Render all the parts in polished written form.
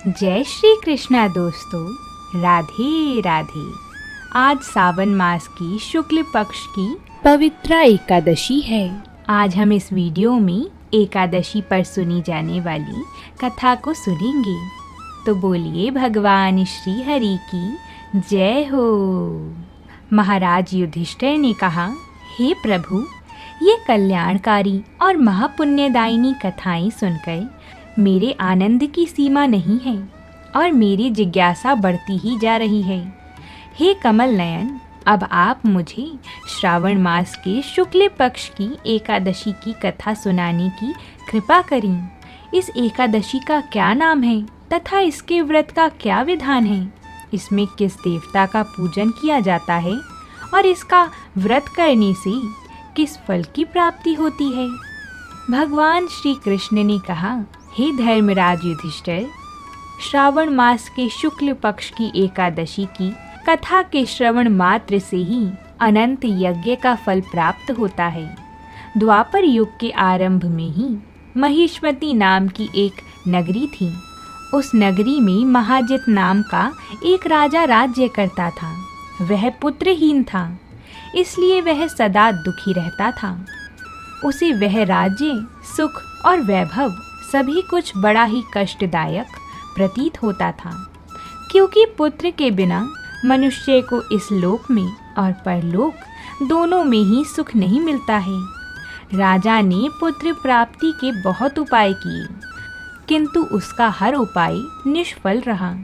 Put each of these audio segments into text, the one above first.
जय श्री कृष्णा दोस्तों, राधे राधे। आज सावन मास की शुक्ल पक्ष की पवित्र एकादशी है। आज हम इस वीडियो में एकादशी पर सुनी जाने वाली कथा को सुनेंगे। तो बोलिए भगवान श्री हरि की जय हो। महाराज युधिष्ठिर ने कहा, हे प्रभु, ये कल्याणकारी और महापुण्यदायिनी कथाएं सुनकर मेरे आनंद की सीमा नहीं है और मेरी जिज्ञासा बढ़ती ही जा रही है। हे कमल नयन, अब आप मुझे श्रावण मास के शुक्ल पक्ष की एकादशी की कथा सुनाने की कृपा करें। इस एकादशी का क्या नाम है तथा इसके व्रत का क्या विधान है? इसमें किस देवता का पूजन किया जाता है और इसका व्रत करने से किस फल की प्राप्ति होती है? भगवान श्री कृष्ण ने कहा, हे धर्मराज युधिष्ठिर, श्रावण मास के शुक्ल पक्ष की एकादशी की कथा के श्रवण मात्र से ही अनंत यज्ञ का फल प्राप्त होता है। द्वापर युग के आरंभ में ही महिष्मती नाम की एक नगरी थी। उस नगरी में महाजित नाम का एक राजा राज्य करता था। वह पुत्रहीन था, इसलिए वह सदा दुखी रहता था। उसे वह राज्य, सुख और वैभव सभी कुछ बड़ा ही कष्टदायक प्रतीत होता था, क्योंकि पुत्र के बिना मनुष्य को इस लोक में और परलोक दोनों में ही सुख नहीं मिलता है। राजा ने पुत्र प्राप्ति के बहुत उपाय किए, किंतु उसका हर उपाय निष्फल रहा।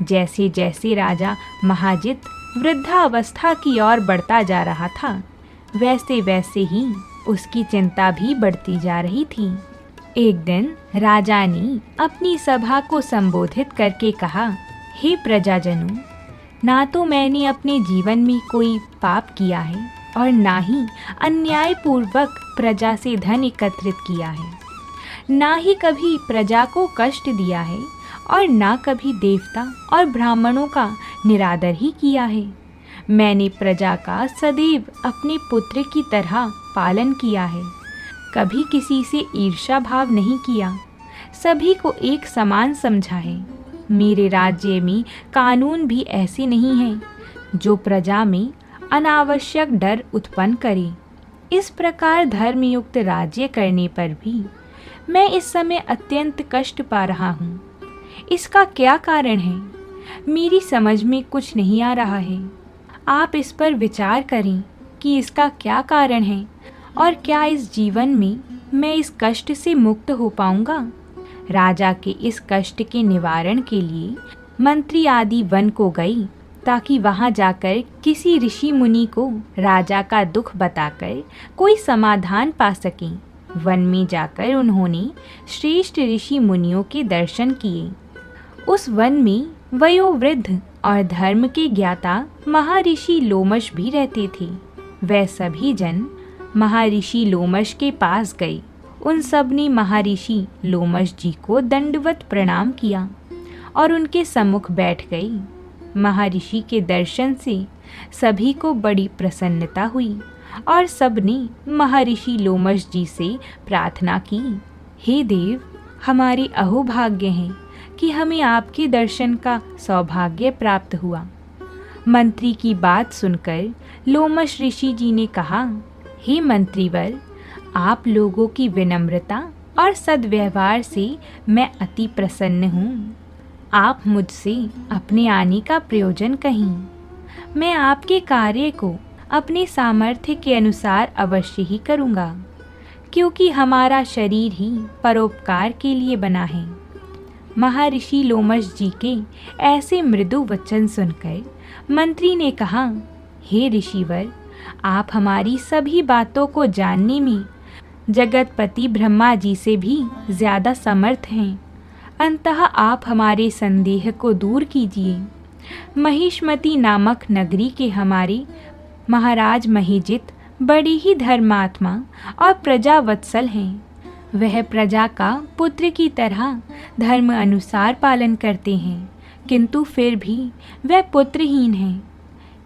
जैसे जैसे राजा महाजित वृद्धावस्था की ओर बढ़ता जा रहा था, वैसे वैसे ही उसकी चिंता भी बढ़ती जा रही थी। एक दिन राजा ने अपनी सभा को संबोधित करके कहा, हे प्रजाजनों, ना तो मैंने अपने जीवन में कोई पाप किया है और ना ही अन्यायपूर्वक प्रजा से धन एकत्रित किया है, ना ही कभी प्रजा को कष्ट दिया है और ना कभी देवता और ब्राह्मणों का निरादर ही किया है। मैंने प्रजा का सदैव अपने पुत्र की तरह पालन किया है, कभी किसी से ईर्ष्या भाव नहीं किया, सभी को एक समान समझा है। मेरे राज्य में कानून भी ऐसे नहीं हैं जो प्रजा में अनावश्यक डर उत्पन्न करे। इस प्रकार धर्मयुक्त राज्य करने पर भी मैं इस समय अत्यंत कष्ट पा रहा हूँ। इसका क्या कारण है? मेरी समझ में कुछ नहीं आ रहा है। आप इस पर विचार करें कि इसका क्या कारण है और क्या इस जीवन में मैं इस कष्ट से मुक्त हो पाऊंगा? राजा के इस कष्ट के निवारण के लिए मंत्री आदि वन को गई, ताकि वहां जाकर किसी ऋषि मुनि को राजा का दुख बताकर कोई समाधान पा सकें। वन में जाकर उन्होंने श्रेष्ठ ऋषि मुनियों के दर्शन किए। उस वन में वयोवृद्ध और धर्म के ज्ञाता महर्षि लोमश भी रहते थे। वह सभी जन महर्षि लोमश के पास गए। उन सब ने महर्षि लोमश जी को दंडवत प्रणाम किया और उनके सम्मुख बैठ गई। महर्षि के दर्शन से सभी को बड़ी प्रसन्नता हुई और सब ने महर्षि लोमश जी से प्रार्थना की, हे देव, हमारे अहोभाग्य हैं कि हमें आपके दर्शन का सौभाग्य प्राप्त हुआ। मंत्री की बात सुनकर लोमश ऋषि जी ने कहा, हे मंत्रीवर, आप लोगों की विनम्रता और सद्व्यवहार से मैं अति प्रसन्न हूँ। आप मुझसे अपने आने का प्रयोजन कहें। मैं आपके कार्य को अपने सामर्थ्य के अनुसार अवश्य ही करूँगा, क्योंकि हमारा शरीर ही परोपकार के लिए बना है। महर्षि लोमश जी के ऐसे मृदु वचन सुनकर मंत्री ने कहा, हे ऋषिवर, आप हमारी सभी बातों को जानने में जगतपति ब्रह्मा जी से भी ज़्यादा समर्थ हैं। अंततः आप हमारे संदेह को दूर कीजिए। महिष्मती नामक नगरी के हमारे महाराज महिजित बड़े ही धर्मात्मा और प्रजावत्सल हैं। वह प्रजा का पुत्र की तरह धर्म अनुसार पालन करते हैं, किंतु फिर भी वह पुत्रहीन हैं।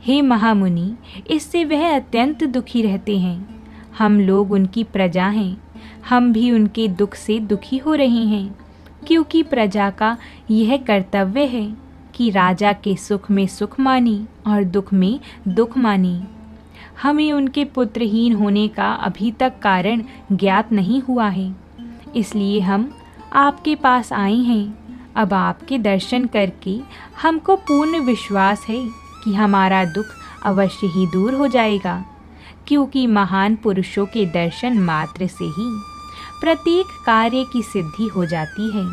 हे महामुनि, इससे वह अत्यंत दुखी रहते हैं। हम लोग उनकी प्रजा हैं, हम भी उनके दुख से दुखी हो रहे हैं। क्योंकि प्रजा का यह कर्तव्य है कि राजा के सुख में सुख माने और दुख में दुख माने। हमें उनके पुत्रहीन होने का अभी तक कारण ज्ञात नहीं हुआ है, इसलिए हम आपके पास आए हैं। अब आपके दर्शन करके हमको पूर्ण विश्वास है कि हमारा दुख अवश्य ही दूर हो जाएगा, क्योंकि महान पुरुषों के दर्शन मात्र से ही प्रत्येक कार्य की सिद्धि हो जाती है।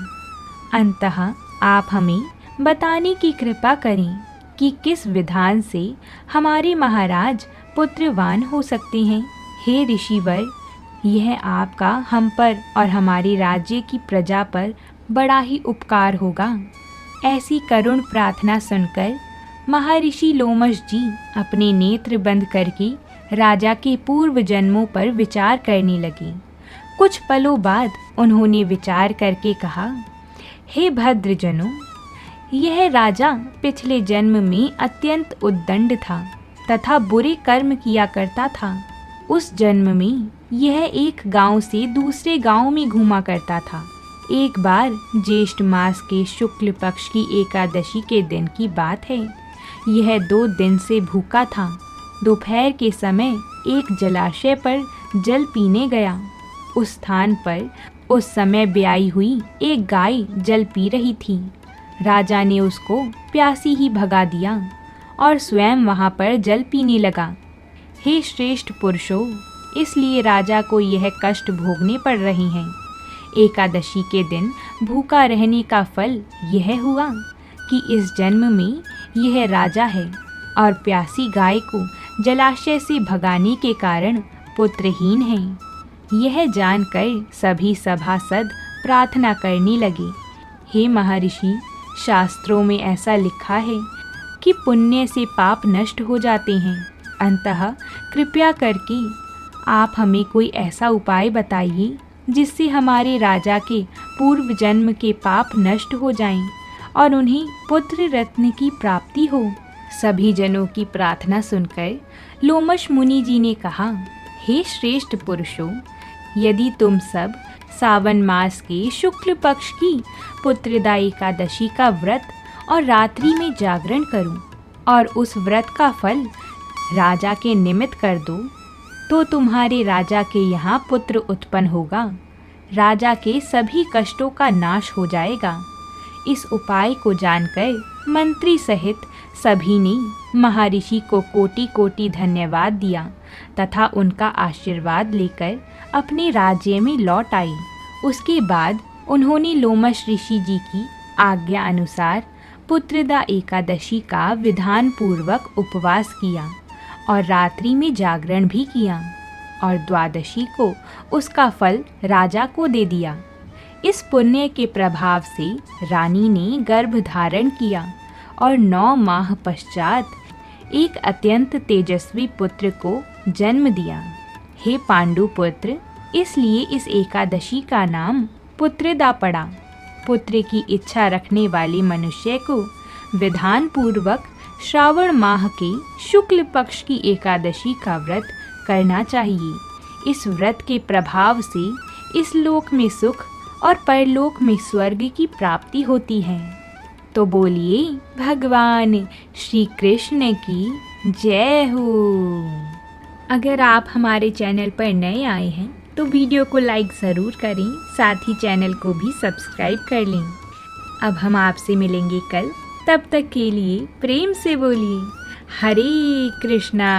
अंततः आप हमें बताने की कृपा करें कि किस विधान से हमारे महाराज पुत्रवान हो सकते हैं। हे ऋषिवर, यह आपका हम पर और हमारे राज्य की प्रजा पर बड़ा ही उपकार होगा। ऐसी करुण प्रार्थना सुनकर महर्षि लोमश जी अपने नेत्र बंद करके राजा के पूर्व जन्मों पर विचार करने लगे। कुछ पलों बाद उन्होंने विचार करके कहा, हे भद्रजनों, यह राजा पिछले जन्म में अत्यंत उद्दंड था तथा बुरे कर्म किया करता था। उस जन्म में यह एक गांव से दूसरे गांव में घूमा करता था। एक बार ज्येष्ठ मास के शुक्ल पक्ष की एकादशी के दिन की बात है। यह 2 दिन से भूखा था। दोपहर के समय एक जलाशय पर जल पीने गया। उस स्थान पर उस समय ब्याई हुई एक गाय जल पी रही थी। राजा ने उसको प्यासी ही भगा दिया और स्वयं वहाँ पर जल पीने लगा। हे श्रेष्ठ पुरुषों, इसलिए राजा को यह कष्ट भोगने पड़ रहे हैं। एकादशी के दिन भूखा रहने का फल यह हुआ कि इस जन्म में यह राजा है और प्यासी गाय को जलाशय से भगाने के कारण पुत्रहीन है। यह जानकर सभी सभासद प्रार्थना करने लगे, हे महर्षि, शास्त्रों में ऐसा लिखा है कि पुण्य से पाप नष्ट हो जाते हैं। अतः कृपया करके आप हमें कोई ऐसा उपाय बताइए जिससे हमारे राजा के पूर्व जन्म के पाप नष्ट हो जाएं और उन्हें पुत्र रत्न की प्राप्ति हो। सभी जनों की प्रार्थना सुनकर लोमश मुनि जी ने कहा, हे श्रेष्ठ पुरुषों, यदि तुम सब सावन मास के शुक्ल पक्ष की पुत्रदा एकादशी का व्रत और रात्रि में जागरण करो और उस व्रत का फल राजा के निमित्त कर दो, तो तुम्हारे राजा के यहाँ पुत्र उत्पन्न होगा। राजा के सभी कष्टों का नाश हो जाएगा। इस उपाय को जानकर मंत्री सहित सभी ने महर्षि को कोटि कोटि धन्यवाद दिया तथा उनका आशीर्वाद लेकर अपने राज्य में लौट आई। उसके बाद उन्होंने लोमश ऋषि जी की आज्ञा अनुसार पुत्रदा एकादशी का विधान पूर्वक उपवास किया और रात्रि में जागरण भी किया और द्वादशी को उसका फल राजा को दे दिया। इस पुण्य के प्रभाव से रानी ने गर्भ धारण किया और 9 माह पश्चात एक अत्यंत तेजस्वी पुत्र को जन्म दिया। हे पांडु पुत्र, इसलिए इस एकादशी का नाम पुत्रदा पड़ा। पुत्र की इच्छा रखने वाले मनुष्य को विधान पूर्वक श्रावण माह के शुक्ल पक्ष की एकादशी का व्रत करना चाहिए। इस व्रत के प्रभाव से इस लोक में सुख और परलोक में स्वर्ग की प्राप्ति होती है। तो बोलिए भगवान श्री कृष्ण की जय हो। अगर आप हमारे चैनल पर नए आए हैं तो वीडियो को लाइक ज़रूर करें, साथ ही चैनल को भी सब्सक्राइब कर लें। अब हम आपसे मिलेंगे कल, तब तक के लिए प्रेम से बोलिए हरे कृष्णा।